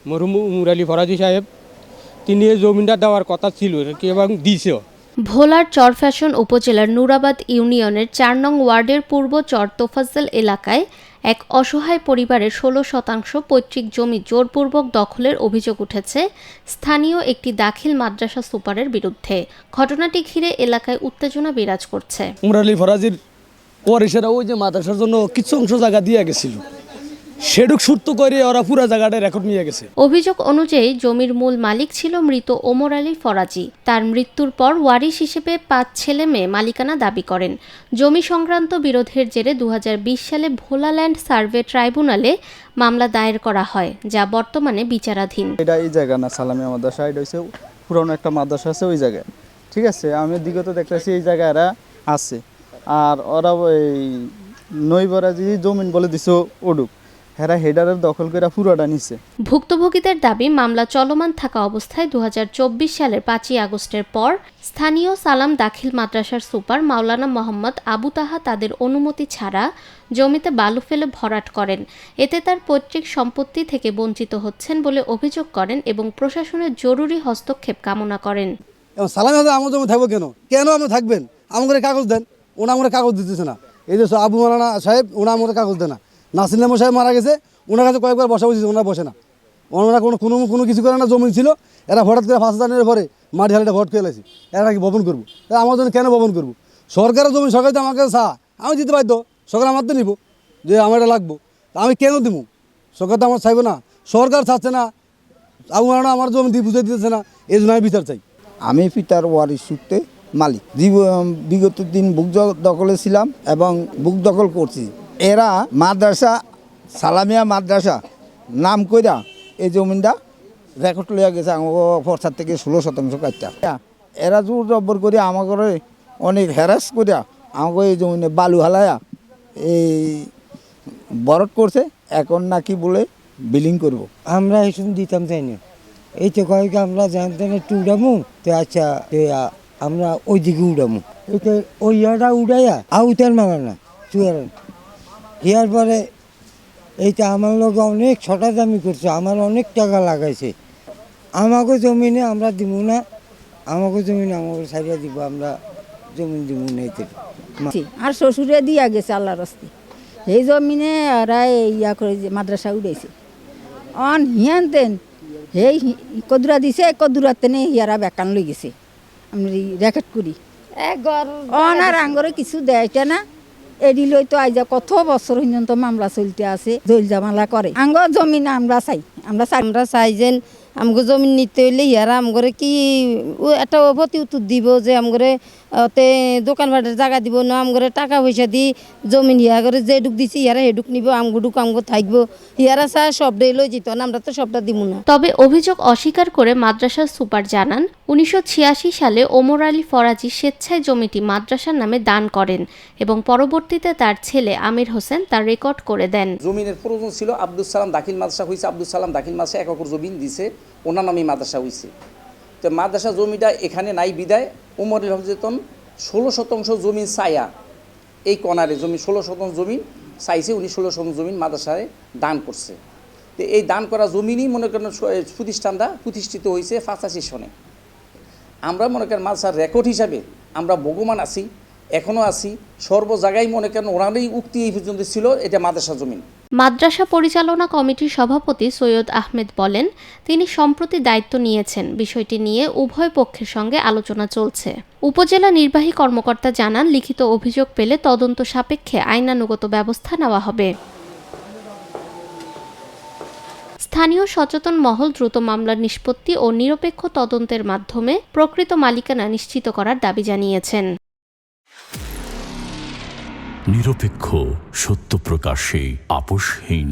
মরহুম উমর আলী ফরাজি সাহেব, তিনি এই জমিটা দেওয়ার কথা ছিল এবং দিয়েছেও। ভোলার চরফ্যাশন উপজেলার নুরাবাদ ইউনিয়নের ৪ নং ওয়ার্ডের পূর্ব চর তোফাজ্জল এলাকায় এক অসহায় পরিবারের ১৬% পৈতৃক জমি জোরপূর্বক দখলের অভিযোগ উঠেছে স্থানীয় একটি দাখিল মাদ্রাসা সুপারের বিরুদ্ধে। ঘটনাটি ঘিরে এলাকায় উত্তেজনা বিরাজ করছে। উমর আলী ফরাজির ওয়ারিসেরা ওই যে মাদ্রাসার জন্য কিছু অংশ জায়গা দিয়ে গেছিল, সেটুক সুর্ত করে ওরা পুরো জায়গাটা রেকর্ড নিয়ে গেছে। অভিযোগ অনুযায়ী জমির মূল মালিক ছিল মৃত ওমর আলী ফরাজি। তার মৃত্যুর পর ওয়ারিশ হিসেবে ৫ ছেলে মেয়ে মালিকানা দাবি করেন। জমি সংক্রান্ত বিরোধের জেরে ২০২০ সালে ভোলা ল্যান্ড সার্ভে ট্রাইব্যুনালে মামলা দায়ের করা হয়, যা বর্তমানে বিচারাধীন। এটা এই জায়গা না, সালামিয়া মাদ্রাসা, এটা হচ্ছে পুরনো একটা মাদ্রাসা আছে ওই জায়গায়। ঠিক আছে, আমি বিগত দেখতেছি এই জায়গায় এরা আছে, আর ওরা ওই নইবরা যে জমিন বলে দিছে ওডুক, হেরা হেডারের দখল করে পুরোটা নিছে। ভুক্তভোগীদের দাবি, মামলা চলমান থাকা অবস্থায় ২০২৪ সালের ৫ই আগস্টের পর স্থানীয় সালাম দাখিল মাদ্রাসার সুপার মাওলানা মোহাম্মদ আবু তাহা তাদের অনুমতি ছাড়া জমিতে বালু ফেলে ভরাট করেন। এতে তার পৈতৃক সম্পত্তি থেকে বঞ্চিত হচ্ছেন বলে অভিযোগ করেন এবং প্রশাসনের জরুরি হস্তক্ষেপ কামনা করেন। সালামি আমার জমি থাকবো কেন কেন আপনি থাকবেন? আমাকে কাগজ দেন। ওনা আমাকে কাগজ দিতেছে না। এই যে আবু মাওলানা সাহেব, ওনা আমাকে কাগজ দেন না। নাসির নামা সাহেব মারা গেছে, ওনার কাছে কয়েকবার বসা উচিত, ওনারা বসে না। ওনারা কোনো কিছু করে না। জমি ছিল, এরা হঠাৎ করে ৫ হাজার পরে মাটি হালিটা ভোট খেয়ে লাইছি, এরা কি ভবন করবো? আমার জন্য কেন ভবন করবো? সরকারের জমি সরকার তো আমাকে আমি দিতে বাধ্য, সরকার আমার তো নিব যে আমার এটা লাগবো, আমি কেন দিব? সরকার তো আমার চাইবো না, সরকার চাচ্ছে না, আবু মাওলানা আমার জমি দিয়ে বুঝে দিতেছে না, এই জন্য আমি বিচার চাই। আমি পিতার ওয়ারিশ সূত্রে মালিক। বিগত দিন বুক দখলে ছিলাম এবং বুক দখল করছি। এরা মাদ্রাসা, সালামিয়া মাদ্রাসা নাম কইরা এই জমিনটা রেকর্ড লইয়া গেছে আমার ফরসার থেকে ১৬% কাটটা। এরা জোর জব্বর করে আমাকে অনেক হ্যারাস করিয়া আমাকে এই জমিনে বালু হালাইয়া এই বরট করছে। এখন নাকি বলে বিলিং করব। আমরা এইসব দিতাম তাই না, এই তো কয়েক আমরা জানতাম একটু উড়ামু, তো আচ্ছা আমরা ওই দিকে উড়ামু, এটা ওই ইয়াটা উড়াইয়া আউটার মারা না চুয়ার ইয়ার পরে এইটা আমার লোক অনেক ছটা দামি করছে, আমার অনেক টাকা লাগাইছে। আমাকে জমিনে আমরা দিব না, আমাকে জমিনে আমাকে সারিয়া দিব, আমরা জমিন দিব না। এতে আর শ্বশুরে দিয়া গেছে আল্লাহর রাস্তে, এই জমিনে ওরা ইয়া করে মাদ্রাসা উড়াইছে। অন হিয়ানতেন এই কদুরা দিছে, কদুরাতে নেই ইয়ারা বেকান লই গেছে। আমি রেকর্ড করি অন আর আঙ্গরে কিছু দেয়টা না। এডি লই তো আইজা কত বছর পর্যন্ত মামলা চলতে আছে, জইল জামালা করে। আঙ্গ জমিন আমরা চাই যেন আমগো জমিন নিতে হইলে ইয়ারা আমগরে কি একটা প্রতি উত্তর দিব যে আমগরে তে দোকান ভাড়ার জায়গা দিব না, আমগরে টাকা পয়সা দি জমিন ইয়া করে যে ডুক দিছি ইয়ারা হেডুক নিব, আমগুডুক আমগো থাকবো। ইয়ারা চায় সবটাই লই যেত না, আমরা তো সবটা দিব না। তবে অভিযোগ অস্বীকার করে মাদ্রাসার সুপার জানান, ১৯৮৬ সালে ওমর আলী ফরাজি স্বেচ্ছায় জমিটি মাদ্রাসার নামে দান করেন এবং পরবর্তীতে তার ছেলে আমির হোসেন তার রেকর্ড করে দেন। জমিনের প্রয়োজন ছিল, আব্দুল সালাম দাখিল মাদ্রাসা হয়েছে, আব্দুল সালাম দাখিল মাদ্রাসা ১ একর জমিন দিছে, ওনার নামে মাদ্রাসা হয়েছে। তো মাদ্রাসা জমিটা এখানে নাই বিদায় ওমর আলী ফরাজি ১৬% জমিন চাইয়া এই কনারে জমি ১৬% জমিন চাইছে, উনি ১৬% জমিন মাদ্রাসায় দান করছে। তো এই দান করা জমিনই মনে করেন প্রতিষ্ঠানটা প্রতিষ্ঠিত হয়েছে ৮৫ সনে। আমরা মনে করেন মাদ্রাসার রেকর্ড হিসাবে আমরা ভগবান আছি, এখনও আছি, সর্ব জায়গায় মনে করেন ওনারই উক্তি এই পর্যন্ত ছিল, এটা মাদ্রাসা জমিন। মাদ্রাসা পরিচালনা কমিটির সভাপতি সৈয়দ আহমেদ বলেন, তিনি সম্প্রতি দায়িত্ব নিয়েছেন, বিষয়টি নিয়ে উভয় পক্ষের সঙ্গে আলোচনা চলছে। উপজেলা নির্বাহী কর্মকর্তা জানান, লিখিত অভিযোগ পেলে তদন্ত সাপেক্ষে আইনানুগত ব্যবস্থা নেওয়া হবে। স্থানীয় সচেতন মহল দ্রুত মামলার নিষ্পত্তি ও নিরপেক্ষ তদন্তের মাধ্যমে প্রকৃত মালিকানা নিশ্চিত করার দাবি জানিয়েছেন। নিরপেক্ষ, সত্য প্রকাশে আপোষহীন।